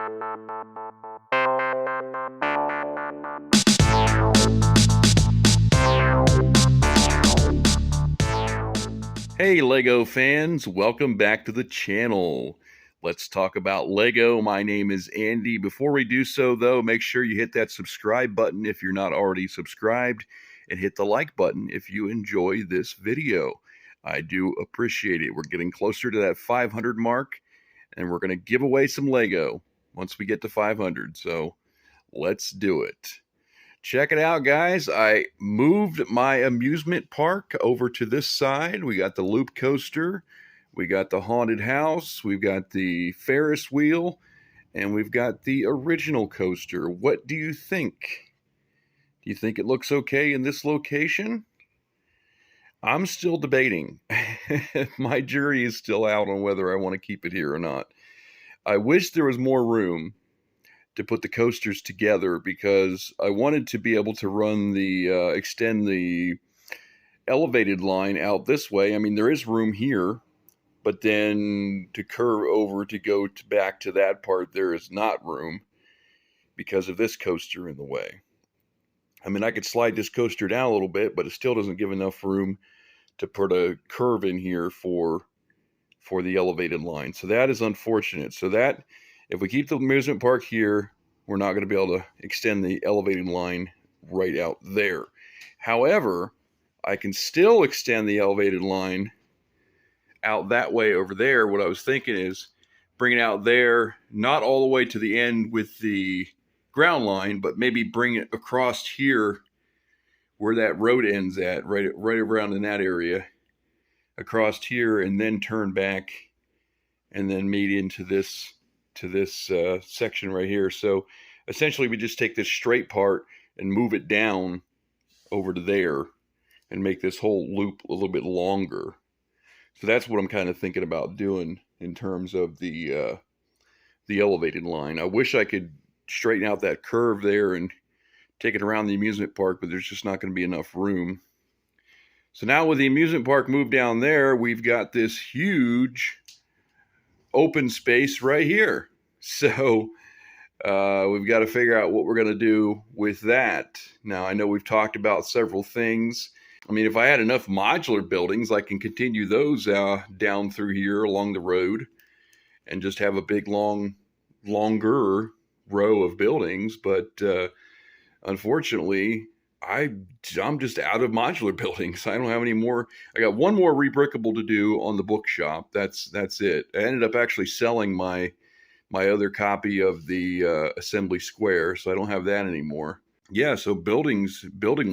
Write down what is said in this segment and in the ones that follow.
Hey Lego fans, welcome back to the channel. Let's talk about Lego. My name is Andy. Before we do so though, make sure you hit that subscribe button if you're not already subscribed, and hit the like button if you enjoy this video. I do appreciate it. We're getting closer to that 500 mark, and we're going to give away some Lego once we get to 500, so let's do it. Check it out, guys. I moved my amusement park over to this side. We got the loop coaster, we got the haunted house, we've got the Ferris wheel, and we've got the original coaster. What do you think? Do you think it looks okay in this location? I'm still debating. My jury is still out on whether I want to keep it here or not. I wish there was more room to put the coasters together, because I wanted to be able to run the extend the elevated line out this way. I mean, there is room here, but then to curve over to go back to that part, there is not room because of this coaster in the way. I mean, I could slide this coaster down a little bit, but it still doesn't give enough room to put a curve in here for the elevated line. So that is unfortunate. So that, if we keep the amusement park here, we're not going to be able to extend the elevated line right out there. However, I can still extend the elevated line out that way over there. What I was thinking is bring it out there, not all the way to the end with the ground line, but maybe bring it across here where that road ends at, right around in that area, across here, and then turn back and then meet into this section right here. So essentially we just take this straight part and move it down over to there and make this whole loop a little bit longer. So that's what I'm kind of thinking about doing in terms of the elevated line. I wish I could straighten out that curve there and take it around the amusement park, but there's just not going to be enough room. So now with the amusement park moved down there, we've got this huge open space right here. So we've got to figure out what we're going to do with that. Now, I know we've talked about several things. I mean, if I had enough modular buildings, I can continue those down through here along the road and just have a big, longer row of buildings. But unfortunately, I'm just out of modular buildings. I don't have any more. I got one more rebrickable to do on the bookshop. That's it. I ended up actually selling my other copy of the Assembly Square, so I don't have that anymore. Yeah, so building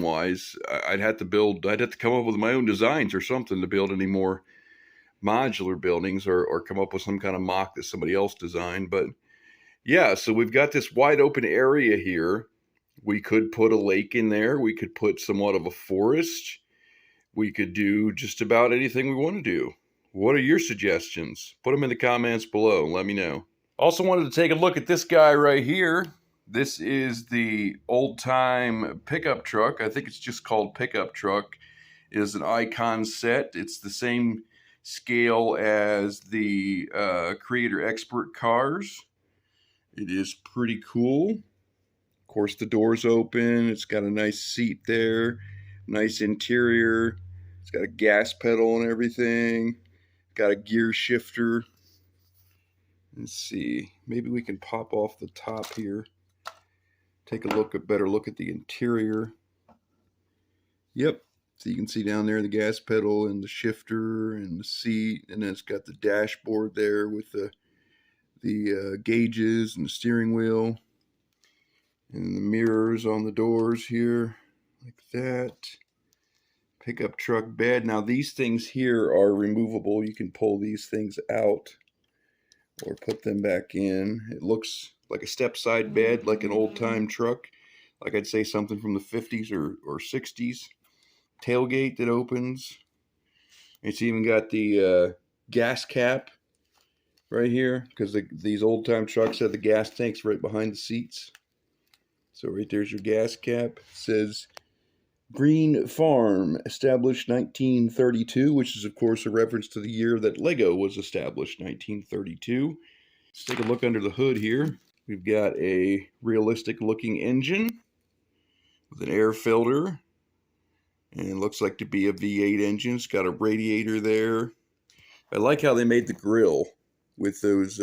wise, I'd have to come up with my own designs or something to build any more modular buildings, or come up with some kind of mock that somebody else designed. But yeah, so we've got this wide open area here. We could put a lake in there. We could put somewhat of a forest. We could do just about anything we want to do. What are your suggestions? Put them in the comments below and let me know. Also wanted to take a look at this guy right here. This is the old time pickup truck. I think it's just called pickup truck. It is an icon set. It's the same scale as the Creator Expert cars. It is pretty cool. Of course, the door's open. It's got a nice seat there, nice interior. It's got a gas pedal and everything. Got a gear shifter. Let's see, maybe we can pop off the top here. Take a better look at the interior. Yep, so you can see down there the gas pedal and the shifter and the seat, and then it's got the dashboard there with the gauges and the steering wheel. And the mirrors on the doors here, like that. Pickup truck bed. Now these things here are removable. You can pull these things out or put them back in. It looks like a step side bed, like an old time truck. Like I'd say something from the 50s or 60s. Tailgate that opens. It's even got the gas cap right here, because these old time trucks have the gas tanks right behind the seats. So right there's your gas cap. It says Green Farm, established 1932, which is of course a reference to the year that Lego was established, 1932. Let's take a look under the hood here. We've got a realistic looking engine with an air filter, and it looks like to be a V8 engine. It's got a radiator there. I like how they made the grill with those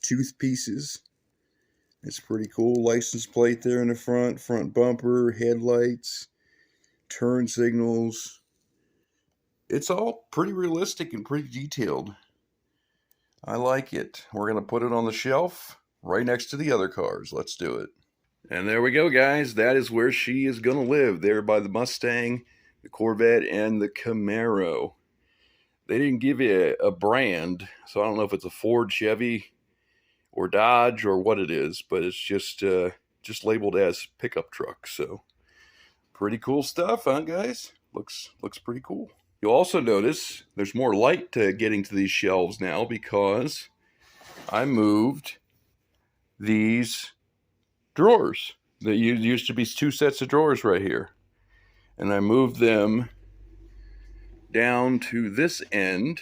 tooth pieces. It's pretty cool. License plate there in the front bumper, headlights, turn signals. It's all pretty realistic and pretty detailed. I like it. We're going to put it on the shelf right next to the other cars. Let's do it. And there we go, guys. That is where she is going to live, there by the Mustang, the Corvette, and the Camaro. They didn't give you a brand, so I don't know if it's a Ford, Chevy, or Dodge, or what it is, but it's just labeled as pickup truck. So pretty cool stuff, huh, guys? Looks pretty cool. You'll also notice there's more light getting to these shelves now because I moved these drawers. There used to be 2 sets of drawers right here, and I moved them down to this end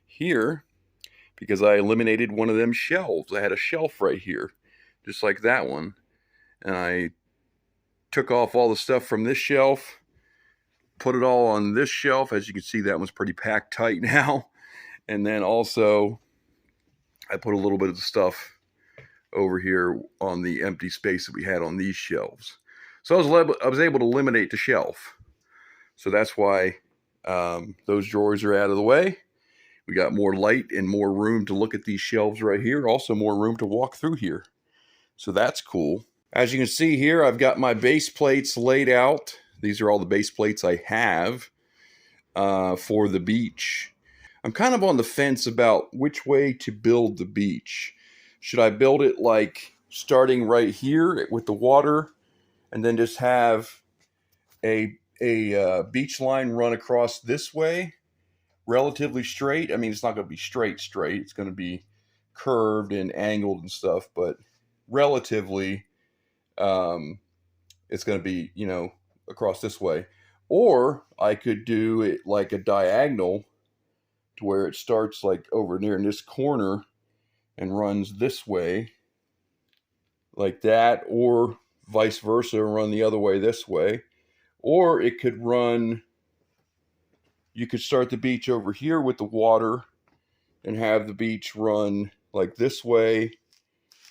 here because I eliminated one of them shelves. I had a shelf right here, just like that one, and I took off all the stuff from this shelf, put it all on this shelf. As you can see, that one's pretty packed tight now. And then also I put a little bit of the stuff over here on the empty space that we had on these shelves. So I was able to eliminate the shelf. So that's why those drawers are out of the way. We got more light and more room to look at these shelves right here. Also more room to walk through here. So that's cool. As you can see here, I've got my base plates laid out. These are all the base plates I have for the beach. I'm kind of on the fence about which way to build the beach. Should I build it like starting right here with the water and then just have a beach line run across this way, relatively straight? I mean, it's not going to be straight. It's going to be curved and angled and stuff, but relatively it's going to be, across this way. Or I could do it like a diagonal to where it starts like over near in this corner and runs this way like that, or vice versa, run the other way this way. Or it could run, you could start the beach over here with the water and have the beach run like this way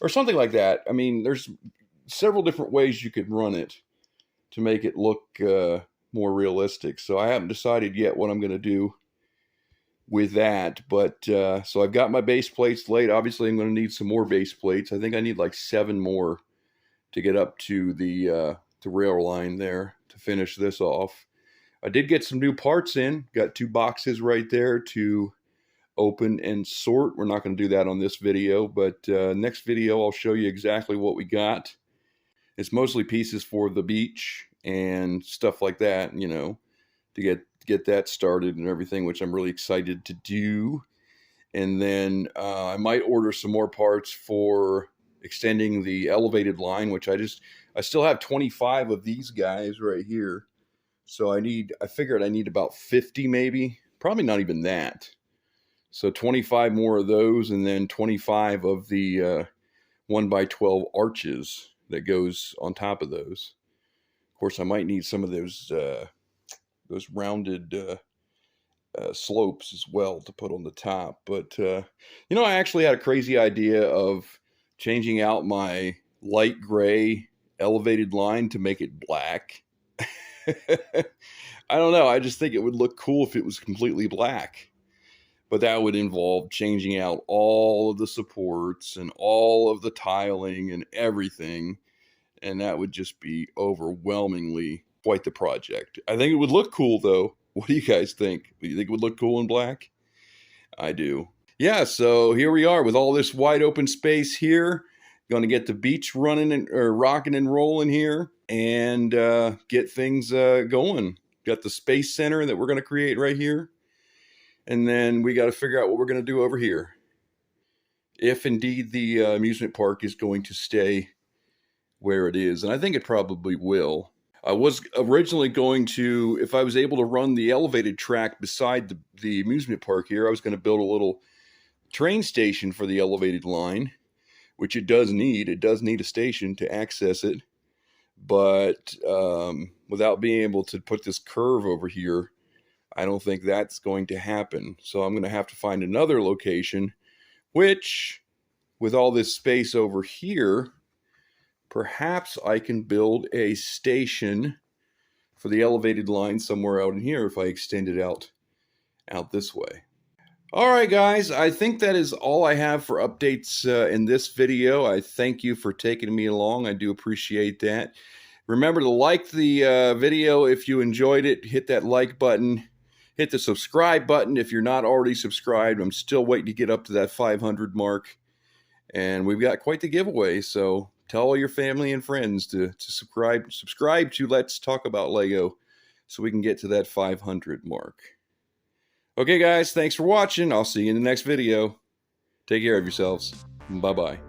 or something like that. I mean, there's several different ways you could run it to make it look more realistic. So I haven't decided yet what I'm going to do with that. But so I've got my base plates laid. Obviously, I'm going to need some more base plates. I think I need like 7 more to get up to the rail line there to finish this off. I did get some new parts in. Got 2 boxes right there to open and sort. We're not going to do that on this video, but next video I'll show you exactly what we got. It's mostly pieces for the beach and stuff like that, to get that started and everything, which I'm really excited to do. And then I might order some more parts for extending the elevated line, which I still have 25 of these guys right here. So I figured I need about 50 maybe, probably not even that. So 25 more of those, and then 25 of the 1x12 arches that goes on top of those. Of course, I might need some of those rounded slopes as well to put on the top. But I actually had a crazy idea of changing out my light gray elevated line to make it black. I don't know. I just think it would look cool if it was completely black. But that would involve changing out all of the supports and all of the tiling and everything. And that would just be overwhelmingly quite the project. I think it would look cool, though. What do you guys think? Do you think it would look cool in black? I do. Yeah, so here we are with all this wide open space here. Going to get the beach running or rocking and rolling here and get things going. Got the space center that we're going to create right here. And then we got to figure out what we're going to do over here. If indeed the amusement park is going to stay where it is. And I think it probably will. I was originally going to, if I was able to run the elevated track beside the amusement park here, I was going to build a little train station for the elevated line. which it does need. It does need a station to access it. But without being able to put this curve over here, I don't think that's going to happen. So I'm going to have to find another location, which, with all this space over here, perhaps I can build a station for the elevated line somewhere out in here if I extend it out this way. All right, guys, I think that is all I have for updates in this video. I thank you for taking me along. I do appreciate that. Remember to like the video if you enjoyed it. Hit that like button. Hit the subscribe button if you're not already subscribed. I'm still waiting to get up to that 500 mark. And we've got quite the giveaway, so tell all your family and friends to subscribe to Let's Talk About Lego so we can get to that 500 mark. Okay, guys, thanks for watching. I'll see you in the next video. Take care of yourselves. Bye-bye.